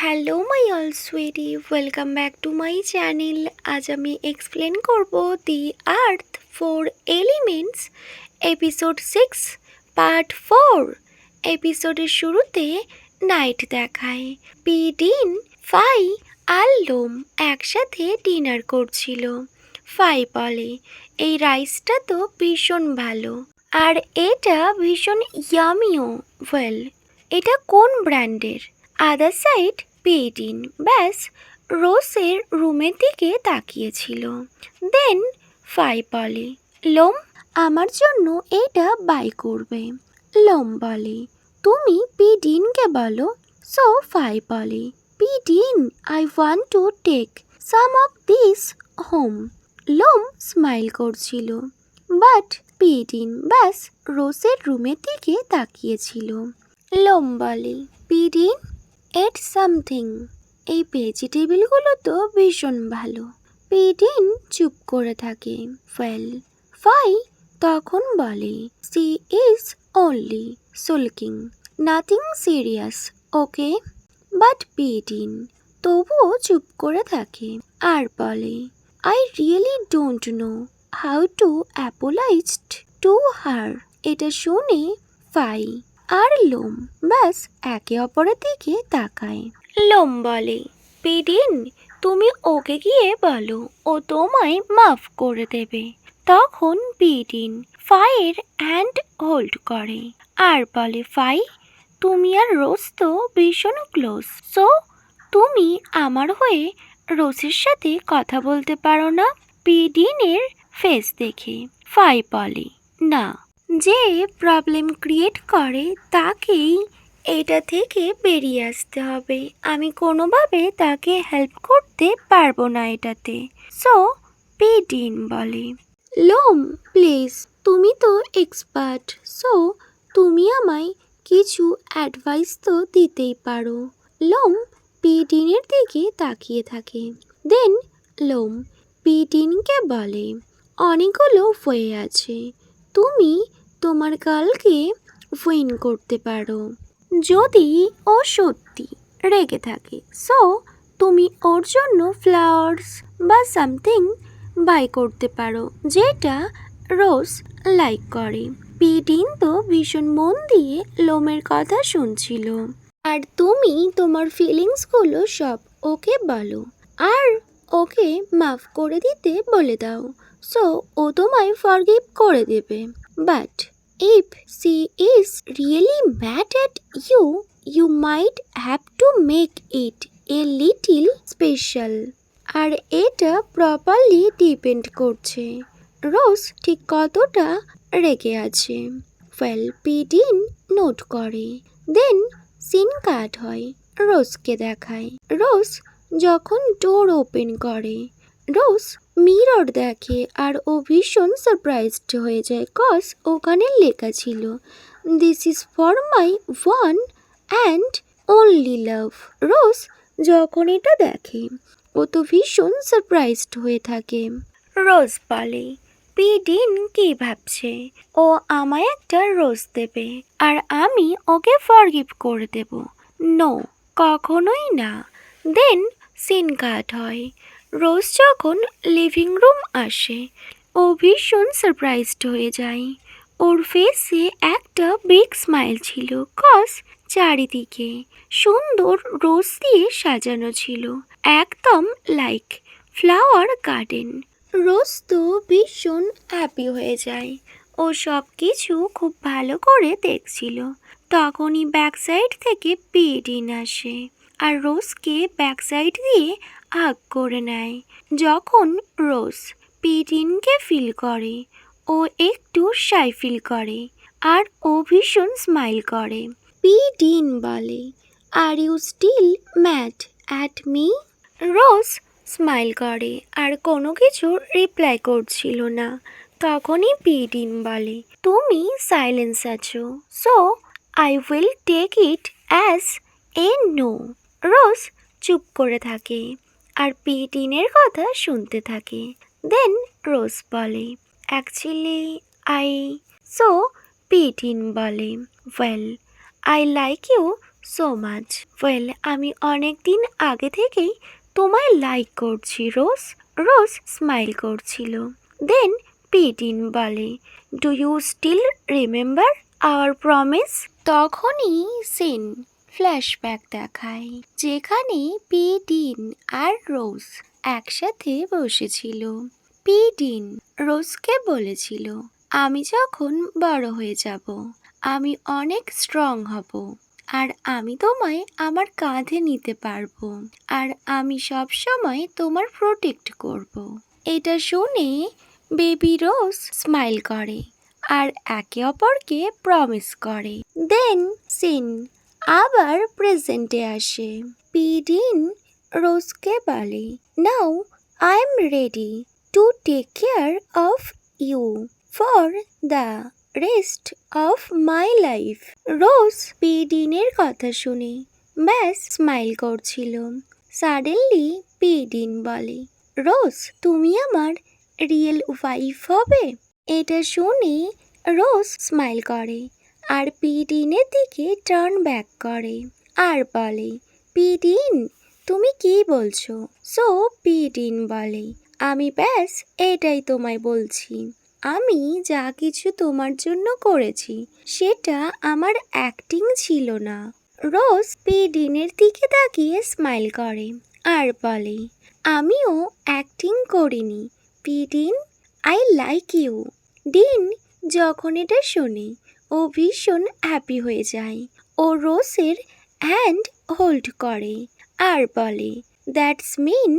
Hello my all sweetie, welcome back to my channel. আজ আমি explain করব the earth four elements episode 6 part 4। এপিসোডের শুরুতে night দেখায় পিডিন, ফাই আর লোম একসাথে ডিনার করছিল। ফাই বলে, এই রাইসটা তো ভীষণ ভালো আর এটা ভীষণ ইয়ামিও। ওয়েল, এটা কোন ব্র্যান্ডের? আদার সাইড পেডিন ব্যাস রোসের রুমের দিকে তাকিয়েছিল। দেন ফাই বলে, লোম আমার জন্য এটা বাই করবে। লোম বলে, তুমি পিডিনকে বলো। সো ফাই বলে, পিডিন, I want to take some of this home. লোম স্মাইল করছিল, বাট পিডিন ব্যাস রোসের রুমের দিকে তাকিয়েছিল। লোম বলে, পিডিন, এট সামথিং, এই ভেজিটেবলগুলো তো ভীষণ ভালো। পিডিন চুপ করে থাকে। ফাই তখন বলে, she is only sulking, nothing serious, okay? But পিডিন তবুও চুপ করে থাকে আর বলে, I really don't know how to apologise to her. এটা শুনে ফাই আর লোম ব্যাস একে অপরের দিকে তাকায়। লোম বলে, পিডিন, তুমি ওকে গিয়ে বলো ও তোমায় মাফ করে দেবে। তখন পিডিন ফাইয়ের হ্যান্ড হোল্ড করে আর বলে, ফাই, তুমি আর রোজ তো ভীষণ ক্লোজ, সো তুমি আমার হয়ে রোজের সাথে কথা বলতে পারো না? পিডিনের ফেস দেখে ফাই বলে, না, যে প্রবলেম ক্রিয়েট করে তাকেই এটা থেকে বেরিয়ে আসতে হবে। আমি কোনোভাবে তাকে হেল্প করতে পারবো না এটাতে। সো পিডিন বলে, লোম প্লিজ, তুমি তো এক্সপার্ট, সো তুমি আমায় কিছু অ্যাডভাইস তো দিতেই পারো। লোম পিডিনের দিকে তাকিয়ে থাকে। দেন লোম পিডিনকে বলে, অনেকগুলো ওয়ে আছে, তুমি তোমার গার্লকে উইন করতে পারো। যদি ও সত্যি রেগে থাকে, সো তুমি ওর জন্য ফ্লাওয়ার্স বা সামথিং বাই করতে পারো যেটা রোজ লাইক করে। পিডিন তো ভীষণ মন দিয়ে লোমের কথা শুনছিল। আর তুমি তোমার ফিলিংসগুলো সব ওকে বলো আর ওকে মাফ করে দিতে বলে দাও, সো ও তোমায় ফরগিভ করে দেবে। But if she is really mad at you, you might have to make it a little special. আর এটা প্রপারলি ডিপেন্ড করছে রোজ ঠিক কতটা রেগে আছে। পিডিন নোট করে। দেন সিন কাট হয়, রোজকে দেখায়। রোজ যখন ডোর ওপেন করে, রোজ মিরর দেখে আর ও ভীষণ সারপ্রাইজড হয়ে যায়, কজ ওখানে লেখা ছিল, this is for my one and only love. Rose যখন এটা দেখে ও তো ভীষণ সারপ্রাইজড হয়ে থাকে। রোজ বলে, পিডিন কি ভাবছে, ও আমায় একটা রোজ দেবে আর আমি ওকে ফরগিভ করে দেব? নো, কখনোই না। দেন সিন কাট হয়। রোজ যখন লিভিং রুম আসে, ও ভীষণ সারপ্রাইজড হয়ে যায়। ওর ফেসে একটা বিগ স্মাইল ছিল, কজ চারিদিকে সুন্দর রোজ দিয়ে সাজানো ছিল, একদম লাইক ফ্লাওয়ার গার্ডেন। রোজ তো ভীষণ হ্যাপি হয়ে যায়। ও সব কিছু খুব ভালো করে দেখছিল। তখনই ব্যাক সাইড থেকে পিডিন আসে আর রোজকে ব্যাক সাইড দিয়ে হাগ করে নেয়। যখন রোজ পিডিনকে ফিল করে, ও একটু শাই ফিল করে আর ও ভীষণ স্মাইল করে। পিডিন বলে, are you still mad at me? Rose smile করে আর কোনো কিছু রিপ্লাই করছিল না। তখনই পিডিন বলে, তুমি সাইলেন্স আছো, so I will take it as a no. Rose চুপ করে থাকে আর পিডিনের কথা শুনতে থাকে। দেন রোজ বলে, অ্যাকচুয়ালি আই, সো পিডিন বলে, well, I like you so much. Well, আমি অনেক দিন আগে থেকেই তোমায় লাইক করছি রোজ। রোজ স্মাইল করছিল। দেন পিটিন বলে, do you still remember our promise? তখনই সিন ফ্ল্যাশব্যাক দেখায়, যেখানে পিটিন আর রোজ একসাথে বসেছিল। পিটিন রোজকে বলেছিল, আমি যখন বড় হয়ে যাব আমি অনেক স্ট্রং হব, আর আমি তোমায় আমার কাঁধে নিতে পারবো, আর আমি সব সময় তোমার প্রোটেক্ট করব। এটা শুনে বেবি রোজ স্মাইল করে আর একে অপরকে প্রমিস করে। দেন সিন আবার প্রেজেন্টে আসে। পিডিন রোজকে বলে, now I am ready to take care of you for the rest of my life. Rose পিডিনের কথা শুনে ব্যাস স্মাইল করছিল। সাডেনলি পিডিন বলে, রোজ তুমি আমার রিয়েল ওয়াইফ হবে? এটা শুনে রোজ স্মাইল করে আর পিডিনের দিকে টার্ন ব্যাক করে আর বলে, পিডিন তুমি কি বলছো? সো পিডিন বলে, আমি ব্যাস এটাই তোমায় বলছি, আমি যা কিছু তোমার জন্য করেছি সেটা আমার অ্যাক্টিং ছিল না। রোজ পিডিনের দিকে তাকিয়ে স্মাইল করে আর বলে, আমিও অ্যাক্টিং করিনি পিডিন, আই লাইক ইউ। ডিন যখন এটা শোনে ও ভীষণ হ্যাপি হয়ে যায়। ও রোজের হ্যান্ড হোল্ড করে আর বলে, দ্যাটস মিন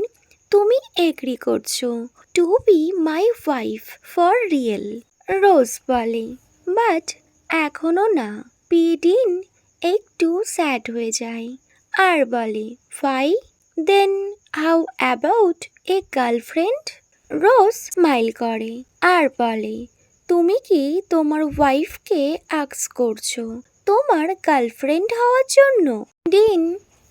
তুমি এগ্রি করছো to be my wife for real? Rose বলে, বাট এখনো না। পিডিন একটু স্যাড হয়ে যায় আর বলে, fine then how about a girlfriend? Rose smile করে আর বলে, তুমি কি তোমার ওয়াইফকে আক্স করছো তোমার গার্লফ্রেন্ড হওয়ার জন্য? ডিন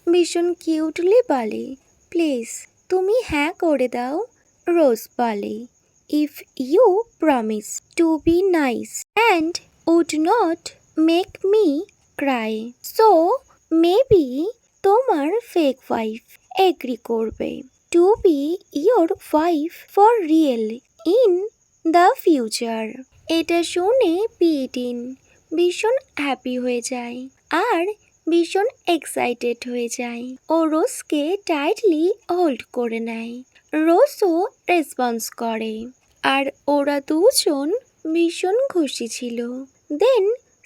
ভীষণ কিউটলি বলে, প্লিজ তুমি হ্যাঁ করে দাও। রোজ বলে, if you promise to be nice and would not make me cry, so maybe তোমার ফেক ওয়াইফ এগ্রি করবে to be your wife for real in the future. এটা শুনে পিটিন ভীষণ হ্যাপি হয়ে যায় আর ভীষণ এক্সাইটেড হয়ে যায়। ও রোজকে টাইটলি হোল্ড করে নেয়। রোজও রেসপন্স করে আর ওরা দুজন ভীষণ খুশি ছিল। দেন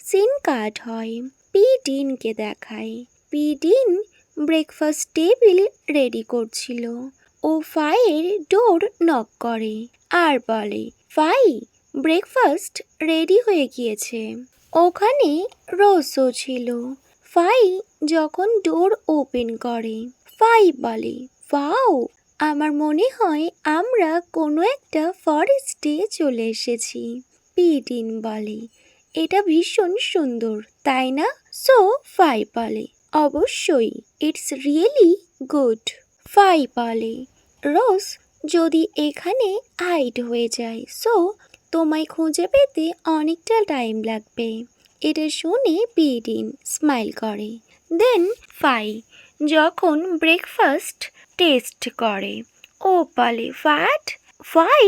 সিন কাট হয়। পিটিনকে দেখায়। পিটিন ব্রেকফাস্ট টেবিল রেডি করছিল। ও ফাইয়ের ডোর নক করে আর বলে, ফাই ব্রেকফাস্ট রেডি হয়ে গিয়েছে। ওখানে রোজও ছিল। ফাই যখন ডোর ওপেন করে, ফাই বলে, ওয়াও, আমার মনে হয় আমরা কোনো একটা ফরেস্টে চলে এসেছি। পিটিন বলে, এটা ভীষণ সুন্দর তাই না? সো ফাই বলে, অবশ্যই, ইটস রিয়েলি গুড। ফাই বলে, রোজ যদি এখানে হাইড হয়ে যায় সো তোমায় খুঁজে পেতে অনেকটা টাইম লাগবে। এটা শুনে পিটিন স্মাইল করে। দেন ফাই যখন ব্রেকফাস্ট টেস্ট করে, ও বলে, হোয়াট? ফাই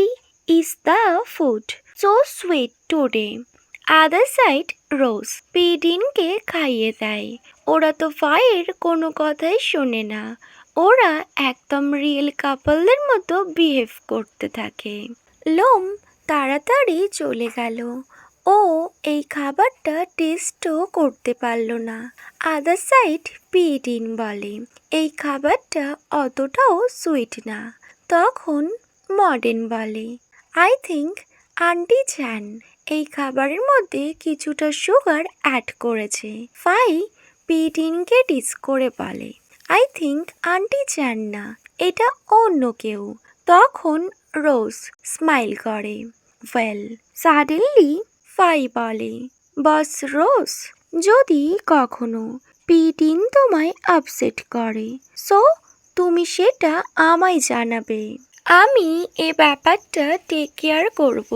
is the food so sweet today? Other side Rose পিডিনকে খাইয়ে দেয়। ওরা তো ফাইয়ের কোনো কথাই শোনে না। ওরা একদম রিয়েল কাপলদের মতো বিহেভ করতে থাকে। লোম তাড়াতাড়ি চলে গেল। ও এই খাবারটা টেস্টও করতে পারল না। আদার সাইড পিডিন বলে, এই খাবারটা অতটাও সুইট না। তখন মডেন বলে, আই থিঙ্ক আন্টি চান এই খাবারের মধ্যে কিছুটা সুগার অ্যাড করেছে। ফাই পিডিনকে ডিস করে বলে, আই থিঙ্ক আন্টি চান না, এটা অন্য কেউ। তখন রোজ স্মাইল করে। ওয়েল, সাডেনলি ফাই বলে, বস রোজ, যদি কখনো পিটিন তোমায় আপসেট করে সো তুমি সেটা আমায় জানাবে। আমি এ ব্যাপারটা টেক কেয়ার করব।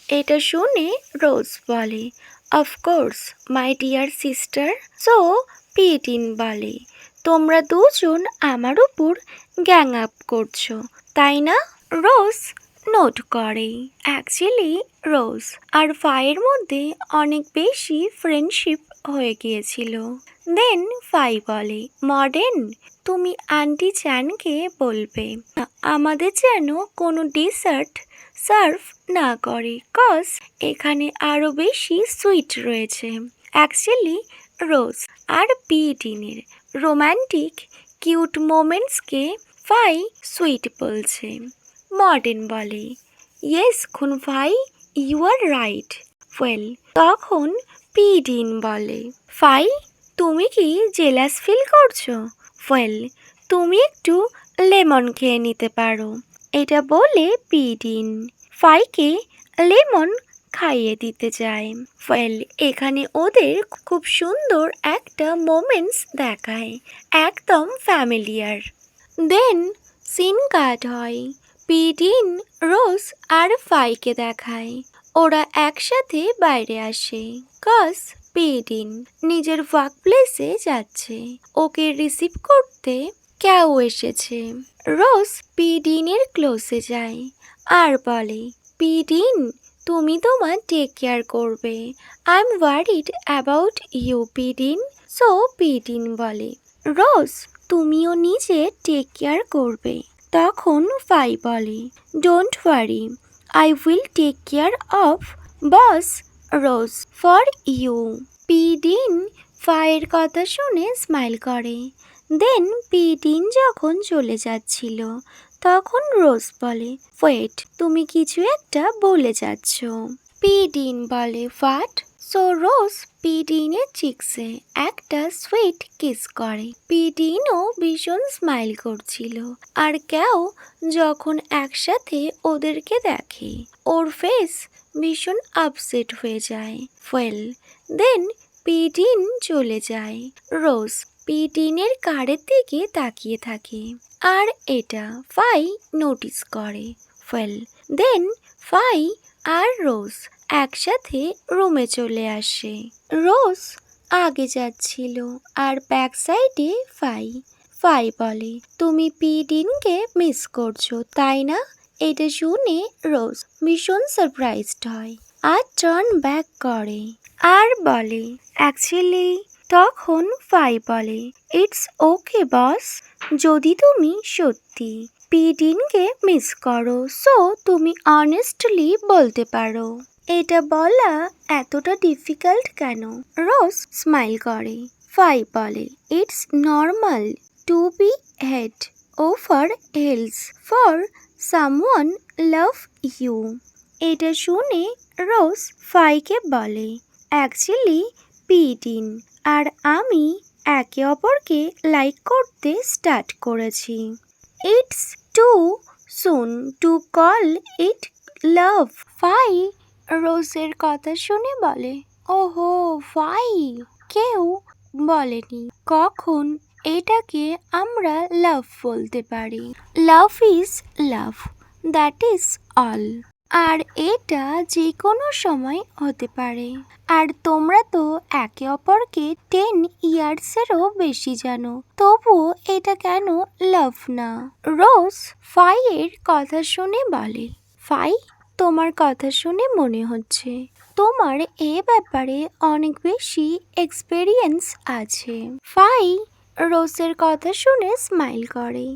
এটা শুনে রোজ বলে, of course my dear sister. So পিটিন বলে, তোমরা দুজন আমার উপর গ্যাং আপ করছো, তাই না? রোজ নোট করে, অ্যাকচুয়ালি রোজ আর ফাইয়ের মধ্যে অনেক বেশি ফ্রেন্ডশিপ হয়ে গিয়েছিল। দেন ফাই বলে, মডার্ন, তুমি আন্টি চ্যানকে বলবে আমাদের যেন কোনো ডেসার্ট সার্ভ না করে, কজ এখানে আরও বেশি সুইট রয়েছে। অ্যাকচুয়ালি রোজ আর পিটিনের রোম্যান্টিক কিউট মোমেন্টসকে ফাই সুইট বলছে। মডার্ন বলে, ইয়েস খুন ভাই, ইউ আর রাইট। ওয়েল, তখন পিটিন বলে, ফাই তুমি কি জেলাস ফিল করছো? ওয়েল, তুমি একটু লেমন খেয়ে নিতে পারো। এটা বলে পিটিন ফাইকে লেমন খাইয়ে দিতে যায়। ওয়েল, এখানে ওদের খুব সুন্দর একটা মোমেন্টস দেখায়, একদম ফ্যামিলিয়ার। দেন সিন কাট হয়, পিটিন রোজ আর ফাইকে দেখায় ওরা একসাথে বাইরে আসে, কজ পিটিন নিজের ওয়ার্ক প্লেসে যাচ্ছে, ওকে রিসিভ করতে কেউ এসেছে। রোজ পিটিনের ক্লোজে যায় আর বলে, পিটিন তুমি তোমার টেক কেয়ার করবে, I am worried about you পিটিন। সো পিটিন বলে, রোজ তুমিও নিজে টেক কেয়ার করবে। তখন ফাই বলে, don't worry, I will take care of boss Rose for you. পিটিন ফাইয়ের কথা শুনে স্মাইল করে। দেন পিটিন যখন চলে যাচ্ছিল তখন রোজ বলে, ওয়েট, তুমি কিছু একটা বলে যাচ্ছ। পিটিন বলে, হোয়াট? সো রোজ পিটিনের চিক্সে একটা সুইট কিস করে। পিটিনও ভীষণ স্মাইল করছিল, আর কেউ যখন একসাথে ওদেরকে দেখে ওর ফেস ভীষণ আপসেট হয়ে যায়। ওয়েল, দেন পিটিন চলে যায়। রোজ পিটিনের কারের দিকে তাকিয়ে থাকে আর এটা ফাই নোটিস করে। ওয়েল, দেন ফাই আর রোজ একসাথে রুমে চলে আসে। রোজ আগে যাচ্ছিল আর ব্যাক সাইডে ফাই। ফাই বলে, তুমি পিটিনকে মিস করছো তাই না? এটা শুনে রোজ ভীষণ সারপ্রাইজড হয় আর টার্ন ব্যাক করে আর বলে, অ্যাকচুয়ালি। তখন ফাই বলে, ইটস ওকে বস, যদি তুমি সত্যি পিটিনকে মিস করো সো তুমি অনেস্টলি বলতে পারো। এটা বলা এতটা ডিফিকাল্ট কেন? রোজ স্মাইল করে। ফাই বলে, it's normal to be head over heels for someone love you. এটা শুনে রোজ ফাইকে বলে, অ্যাকচুয়ালি পিটিন আর আমি একে অপরকে লাইক করতে স্টার্ট করেছি। It's too soon to call it love. ফাই রোজের কথা শুনে বলে, ওহো ফাই, কেউ বলেনি কখন এটাকে আমরা লাভ বলতে পারি। Love is love, that is all. আর এটা যে কোনো সময় হতে পারে। আর তোমরা তো একে অপরকে 10 ইয়ার্সেরও বেশি জানো, তবুও এটা কেন লাভ না? রোজ ফাইয়ের কথা শুনে বলে, ফাই তোমার কথা শুনে মনে হচ্ছে তোমার এ ব্যাপারে অনেক বেশি এক্সপেরিয়েন্স আছে। ফাই রোজের কথা শুনে স্মাইল করে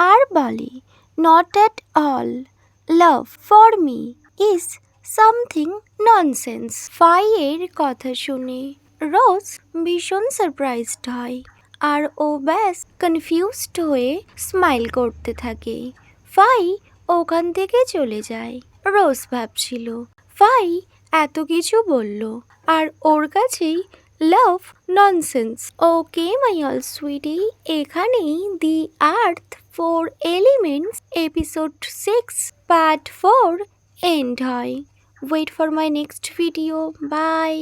আর বলে, not at all, love for me is something nonsense. ফাইয়ের কথা শুনে রোজ ভীষণ সারপ্রাইজড হয় আর ও ব্যাস কনফিউজড হয়ে স্মাইল করতে থাকে। ফাই ওখান থেকে চলে যায়। রোজ ভাবছিল ফাই এত কিছু বলল আর ওর কাছেই love nonsense. Okay my all sweetie, এখানেই the earth 4 elements episode 6 part 4 end হয়। Wait for my next video. By.